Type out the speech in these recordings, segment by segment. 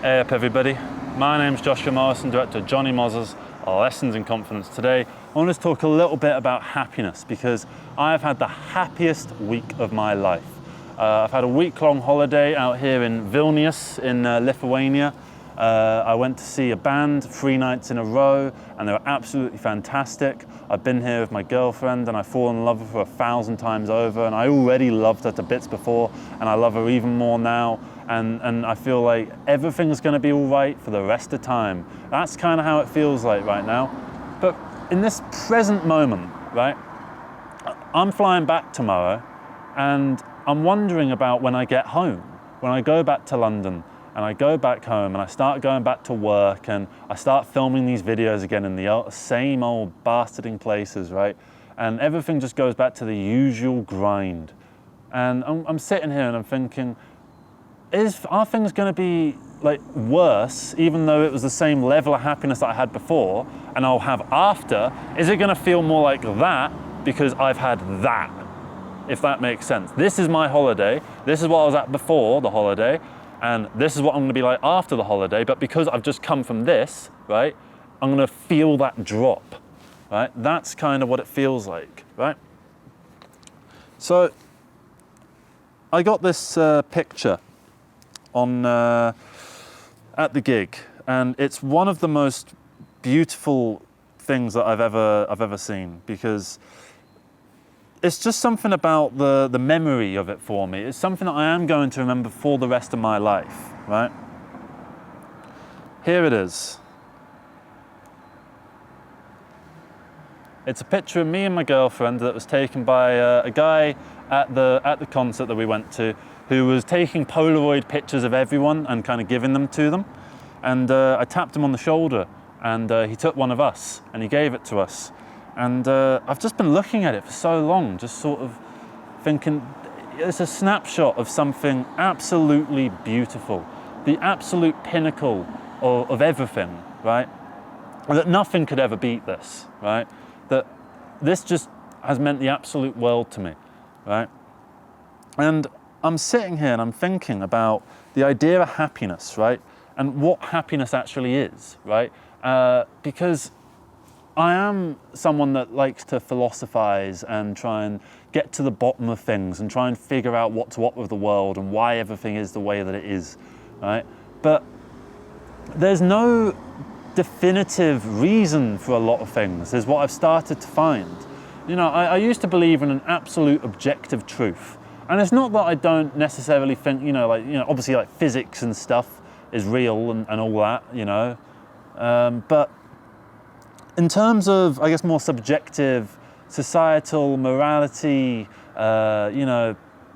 Hey up everybody, my name's Joshua Morrison, director of Johnny Moz's Lessons in Confidence. Today I want to talk a little bit about happiness because I've had the happiest week of my life. I've had a week-long holiday out here in Vilnius in Lithuania. I went to see a band 3 nights in a row and they were absolutely fantastic. I've been here with my girlfriend and I've fallen in love with her 1,000 times over, and I already loved her to bits before and I love her even more now. And I feel like everything's going to be all right for the rest of time. That's kind of how it feels like right now. But in this present moment, right, I'm flying back tomorrow and I'm wondering about when I get home, when I go back to London and I go back home and I start going back to work and I start filming these videos again in the same old bastarding places, right? And everything just goes back to the usual grind. And I'm sitting here and I'm thinking, are things going to be like worse, even though it was the same level of happiness that I had before and I'll have after? Is it going to feel more like that because I've had that, if that makes sense? This is my holiday. This is what I was at before the holiday. And this is what I'm going to be like after the holiday. But because I've just come from this, right, I'm going to feel that drop, right? That's kind of what it feels like, right? So I got this picture on at the gig, and it's one of the most beautiful things that I've ever seen, because it's just something about the memory of it for me. It's something that I am going to remember for the rest of my life, right? Here it is. It's a picture of me and my girlfriend that was taken by a guy at the concert that we went to, who was taking Polaroid pictures of everyone and kind of giving them to them. And I tapped him on the shoulder and he took one of us and he gave it to us. And I've just been looking at it for so long, just sort of thinking, it's a snapshot of something absolutely beautiful, the absolute pinnacle of everything, right? That nothing could ever beat this, right? That this just has meant the absolute world to me, right? And I'm sitting here and I'm thinking about the idea of happiness, right? And what happiness actually is, right? Because I am someone that likes to philosophize and try and get to the bottom of things and try and figure out what's what with the world and why everything is the way that it is, right? But there's no definitive reason for a lot of things, is what I've started to find. You know, I used to believe in an absolute objective truth. And it's not that I don't necessarily think, obviously like physics and stuff is real and all that, but in terms of, I guess, more subjective, societal, morality,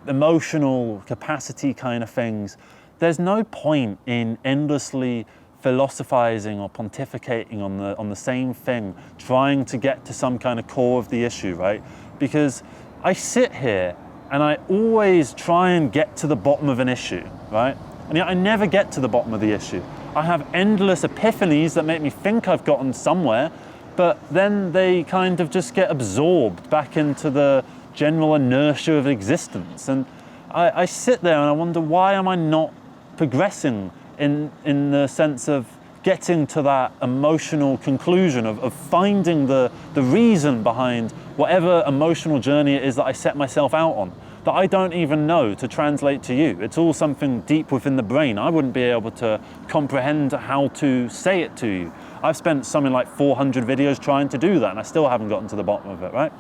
emotional capacity kind of things, there's no point in endlessly philosophizing or pontificating on the same thing, trying to get to some kind of core of the issue, right? Because I sit here and I always try and get to the bottom of an issue, right? And yet I never get to the bottom of the issue. I have endless epiphanies that make me think I've gotten somewhere, but then they kind of just get absorbed back into the general inertia of existence. And I sit there and I wonder, why am I not progressing in the sense of getting to that emotional conclusion of finding the reason behind whatever emotional journey it is that I set myself out on, that I don't even know to translate to you. It's all something deep within the brain. I wouldn't be able to comprehend how to say it to you. I've spent something like 400 videos trying to do that and I still haven't gotten to the bottom of it, right?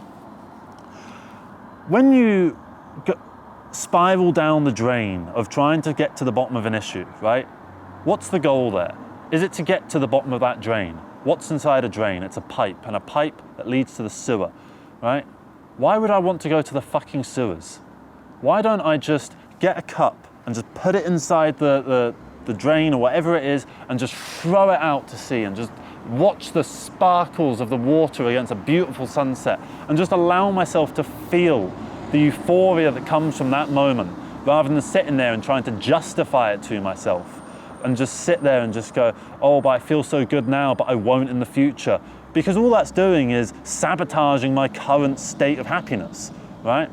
When you spiral down the drain of trying to get to the bottom of an issue, right? What's the goal there? Is it to get to the bottom of that drain? What's inside a drain? It's a pipe, and a pipe that leads to the sewer, right? Why would I want to go to the fucking sewers? Why don't I just get a cup and just put it inside the drain or whatever it is and just throw it out to sea and just watch the sparkles of the water against a beautiful sunset and just allow myself to feel the euphoria that comes from that moment, rather than sitting there and trying to justify it to myself and just sit there and just go, oh, but I feel so good now, but I won't in the future. Because all that's doing is sabotaging my current state of happiness, right?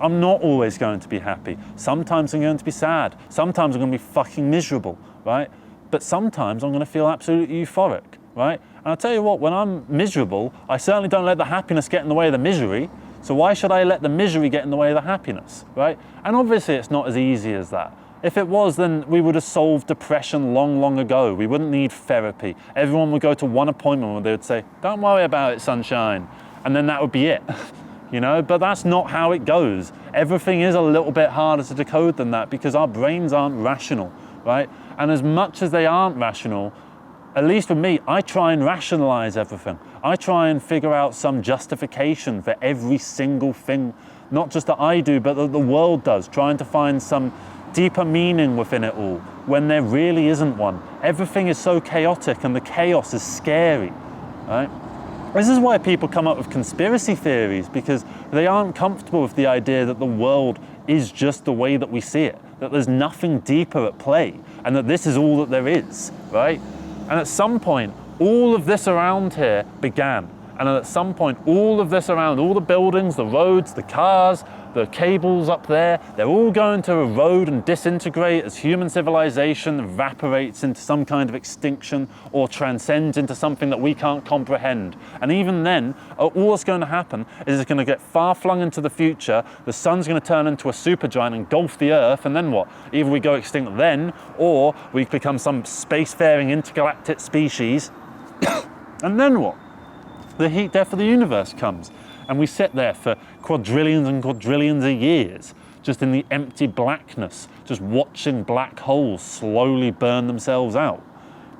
I'm not always going to be happy. Sometimes I'm going to be sad. Sometimes I'm going to be fucking miserable, right? But sometimes I'm gonna feel absolutely euphoric, right? And I'll tell you what, when I'm miserable, I certainly don't let the happiness get in the way of the misery. So why should I let the misery get in the way of the happiness, right? And obviously it's not as easy as that. If it was, then we would have solved depression long, long ago. We wouldn't need therapy. Everyone would go to one appointment where they would say, don't worry about it, sunshine. And then that would be it, you know? But that's not how it goes. Everything is a little bit harder to decode than that because our brains aren't rational, right? And as much as they aren't rational, at least with me, I try and rationalize everything. I try and figure out some justification for every single thing, not just that I do, but that the world does, trying to find some deeper meaning within it all, when there really isn't one. Everything is so chaotic and the chaos is scary, right? This is why people come up with conspiracy theories, because they aren't comfortable with the idea that the world is just the way that we see it, that there's nothing deeper at play, and that this is all that there is, right? And at some point, all of this around here began. And at some point, all of this around, all the buildings, the roads, the cars, the cables up there, they're all going to erode and disintegrate as human civilization evaporates into some kind of extinction or transcends into something that we can't comprehend. And even then, all that's going to happen is it's going to get far flung into the future, the sun's going to turn into a supergiant and engulf the earth, and then what? Either we go extinct then, or we become some spacefaring intergalactic species, and then what? The heat death of the universe comes, and we sit there for quadrillions and quadrillions of years, just in the empty blackness, just watching black holes slowly burn themselves out,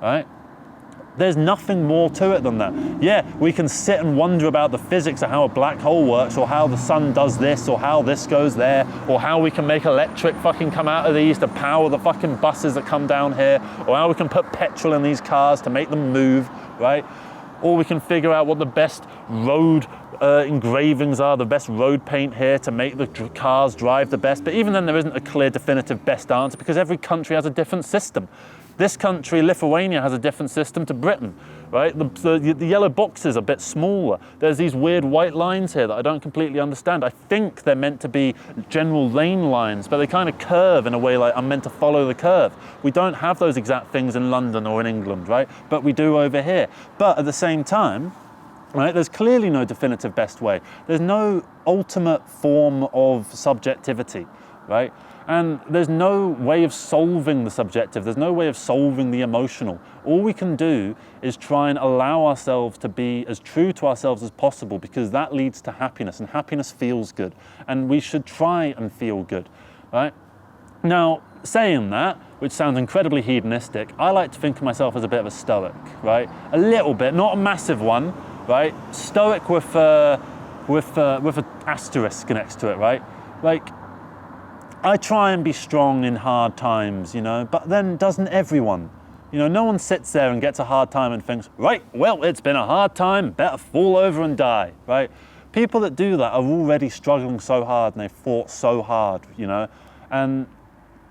right? There's nothing more to it than that. Yeah, we can sit and wonder about the physics of how a black hole works, or how the sun does this, or how this goes there, or how we can make electric fucking come out of these to power the fucking buses that come down here, or how we can put petrol in these cars to make them move, right? Or we can figure out what the best road engravings are, the best road paint here to make the cars drive the best. But even then, there isn't a clear, definitive best answer, because every country has a different system. This country, Lithuania, has a different system to Britain, right? The yellow boxes are a bit smaller. There's these weird white lines here that I don't completely understand. I think they're meant to be general lane lines, but they kind of curve in a way like I'm meant to follow the curve. We don't have those exact things in London or in England, right? But we do over here. But at the same time, right, there's clearly no definitive best way. There's no ultimate form of subjectivity, right? And there's no way of solving the subjective. There's no way of solving the emotional. All we can do is try and allow ourselves to be as true to ourselves as possible, because that leads to happiness, and happiness feels good. And we should try and feel good, right? Now, saying that, which sounds incredibly hedonistic, I like to think of myself as a bit of a stoic, right? A little bit, not a massive one, right? Stoic with an asterisk next to it, right? Like, I try and be strong in hard times, you know, but then doesn't everyone? You know, no one sits there and gets a hard time and thinks, right, well, it's been a hard time, better fall over and die, right? People that do that are already struggling so hard, and they've fought so hard, you know, and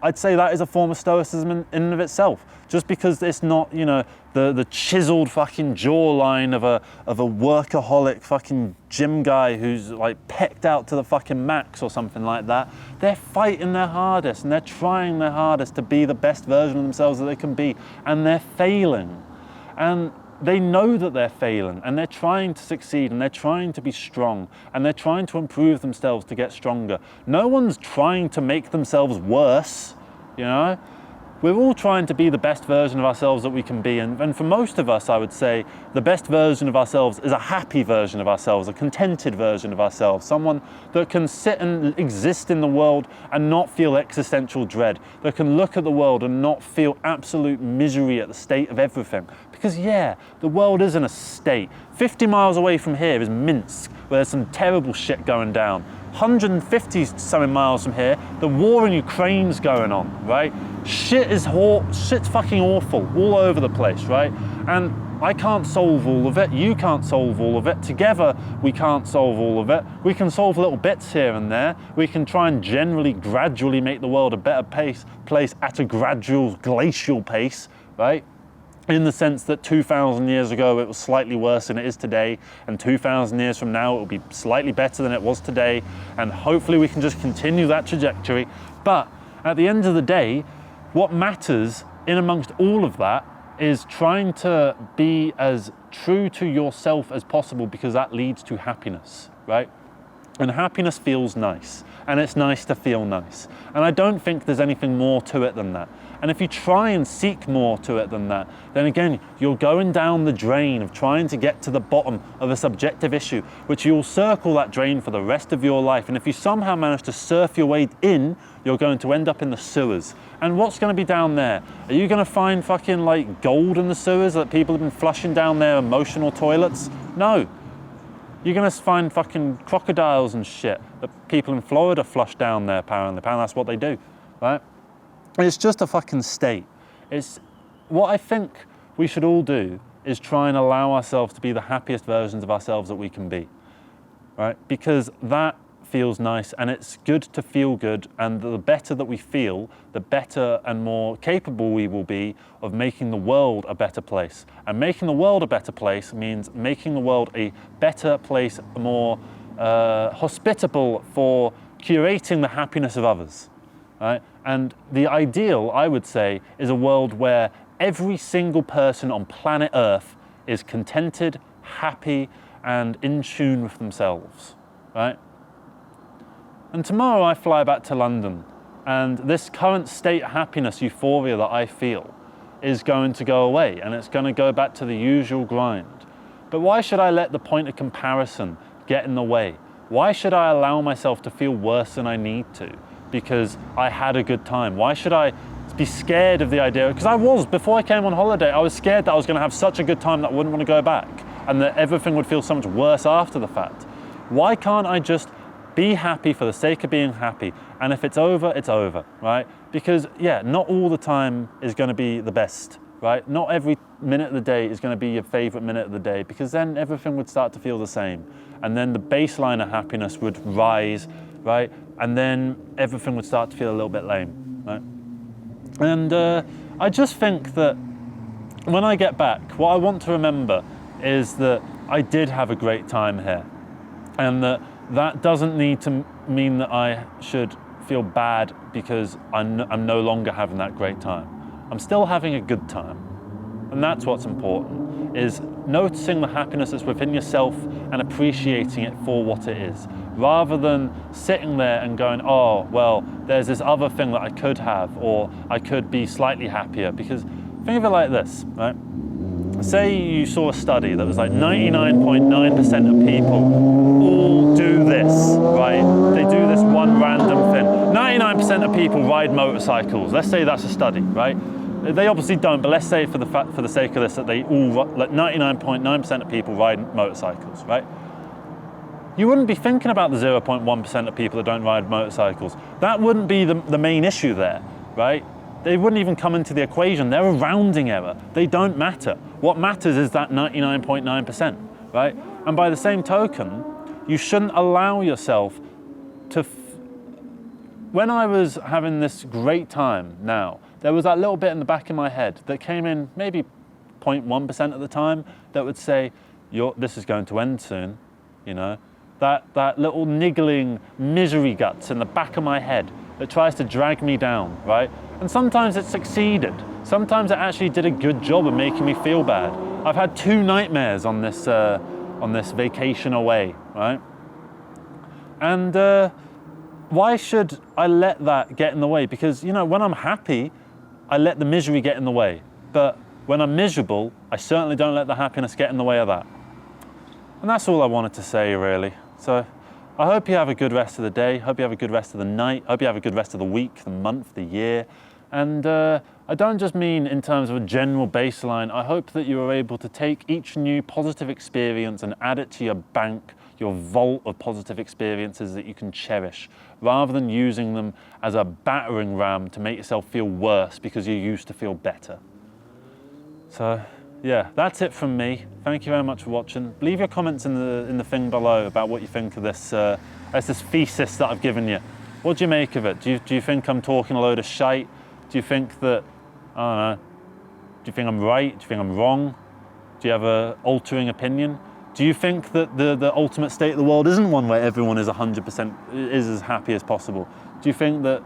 I'd say that is a form of stoicism in and of itself, just because it's not, you know, the chiseled fucking jawline of a workaholic fucking gym guy who's like pecked out to the fucking max or something like that. They're fighting their hardest, and they're trying their hardest to be the best version of themselves that they can be, and they're failing. And they know that they're failing, and they're trying to succeed, and they're trying to be strong, and they're trying to improve themselves to get stronger. No one's trying to make themselves worse, you know? We're all trying to be the best version of ourselves that we can be, and for most of us, I would say, the best version of ourselves is a happy version of ourselves, a contented version of ourselves, someone that can sit and exist in the world and not feel existential dread, that can look at the world and not feel absolute misery at the state of everything. Because yeah, the world is in a state. 50 miles away from here is Minsk, where there's some terrible shit going down. 150 something miles from here, the war in Ukraine's going on, right? Shit's fucking awful all over the place, right? And I can't solve all of it, you can't solve all of it, together we can't solve all of it. We can solve little bits here and there. We can try and gradually make the world a better place at a gradual glacial pace, right? In the sense that 2,000 years ago it was slightly worse than it is today, and 2,000 years from now it will be slightly better than it was today, and hopefully we can just continue that trajectory. But at the end of the day, what matters in amongst all of that is trying to be as true to yourself as possible, because that leads to happiness, right? And happiness feels nice, and it's nice to feel nice. And I don't think there's anything more to it than that. And if you try and seek more to it than that, then again, you're going down the drain of trying to get to the bottom of a subjective issue, which you'll circle that drain for the rest of your life. And if you somehow manage to surf your way in, you're going to end up in the sewers. And what's going to be down there? Are you going to find fucking like gold in the sewers that people have been flushing down their emotional toilets? No. You're going to find fucking crocodiles and shit that people in Florida flush down there, apparently. That's what they do, right? It's just a fucking state. It's what I think we should all do is try and allow ourselves to be the happiest versions of ourselves that we can be, right? Because that feels nice, and it's good to feel good, and the better that we feel, the better and more capable we will be of making the world a better place. And making the world a better place means making the world a better place, more hospitable for curating the happiness of others, right? And the ideal, I would say, is a world where every single person on planet Earth is contented, happy, and in tune with themselves, right? And tomorrow I fly back to London, and this current state of happiness, euphoria that I feel is going to go away, and it's going to go back to the usual grind. But why should I let the point of comparison get in the way? Why should I allow myself to feel worse than I need to because I had a good time? Why should I be scared of the idea? Because I was, before I came on holiday, I was scared that I was going to have such a good time that I wouldn't want to go back, and that everything would feel so much worse after the fact. Why can't I just be happy for the sake of being happy? And if it's over, it's over, right? Because yeah, not all the time is going to be the best, right? Not every minute of the day is going to be your favorite minute of the day, because then everything would start to feel the same. And then the baseline of happiness would rise, right? And then everything would start to feel a little bit lame, right? And I just think that when I get back, what I want to remember is that I did have a great time here, and that doesn't need to mean that I should feel bad because I'm no longer having that great time. I'm still having a good time. And that's what's important, is noticing the happiness that's within yourself and appreciating it for what it is, rather than sitting there and going, oh, well, there's this other thing that I could have, or I could be slightly happier. Because think of it like this, right? Say you saw a study that was like 99.9% of people all do this, right? They do this one random thing. 99% of people ride motorcycles. Let's say that's a study, right? They obviously don't, but let's say for the sake of this that they all, like 99.9% of people ride motorcycles, right? You wouldn't be thinking about the 0.1% of people that don't ride motorcycles. That wouldn't be the main issue there, right? They wouldn't even come into the equation. They're a rounding error. They don't matter. What matters is that 99.9%, right? And by the same token, you shouldn't allow yourself to... When I was having this great time now, there was that little bit in the back of my head that came in maybe 0.1% at the time that would say, this is going to end soon, you know? That little niggling misery guts in the back of my head that tries to drag me down, right? And sometimes it succeeded. Sometimes it actually did a good job of making me feel bad. I've had 2 nightmares on this vacation away, right? And why should I let that get in the way? Because, you know, when I'm happy, I let the misery get in the way. But when I'm miserable, I certainly don't let the happiness get in the way of that. And that's all I wanted to say, really. So I hope you have a good rest of the day. Hope you have a good rest of the night. Hope you have a good rest of the week, the month, the year. And I don't just mean in terms of a general baseline. I hope that you are able to take each new positive experience and add it to your bank, your vault of positive experiences that you can cherish, rather than using them as a battering ram to make yourself feel worse because you used to feel better. So yeah, that's it from me. Thank you very much for watching. Leave your comments in the thing below about what you think of this thesis that I've given you. What do you make of it? Do you think I'm talking a load of shite? Do you think that, I don't know, do you think I'm right? Do you think I'm wrong? Do you have an altering opinion? Do you think that the ultimate state of the world isn't one where everyone is 100% is as happy as possible? Do you think that,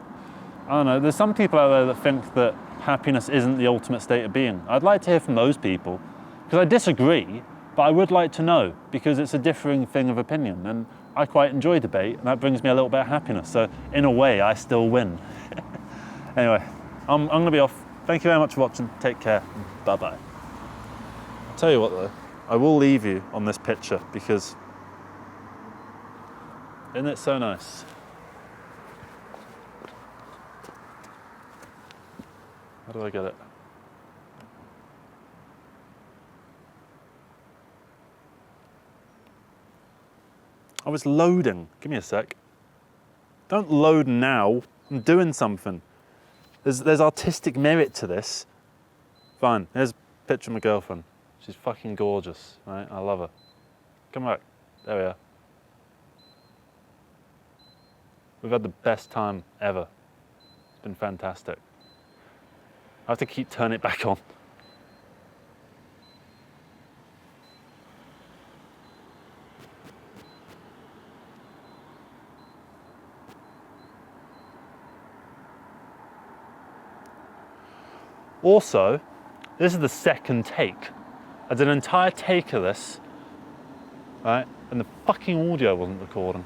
I don't know, there's some people out there that think that happiness isn't the ultimate state of being. I'd like to hear from those people, because I disagree, but I would like to know, because it's a differing thing of opinion, and I quite enjoy debate, and that brings me a little bit of happiness. So in a way, I still win. Anyway, I'm going to be off. Thank you very much for watching. Take care. Bye-bye. I'll tell you what though, I will leave you on this picture, because isn't it so nice? How do I get it? Oh, it's loading. Give me a sec. Don't load now. I'm doing something. There's artistic merit to this. Fine. Here's a picture of my girlfriend. She's fucking gorgeous, right? I love her. Come back. There we are. We've had the best time ever. It's been fantastic. I have to keep turning it back on. Also, this is the second take. I did an entire take of this, right? And the fucking audio wasn't recording.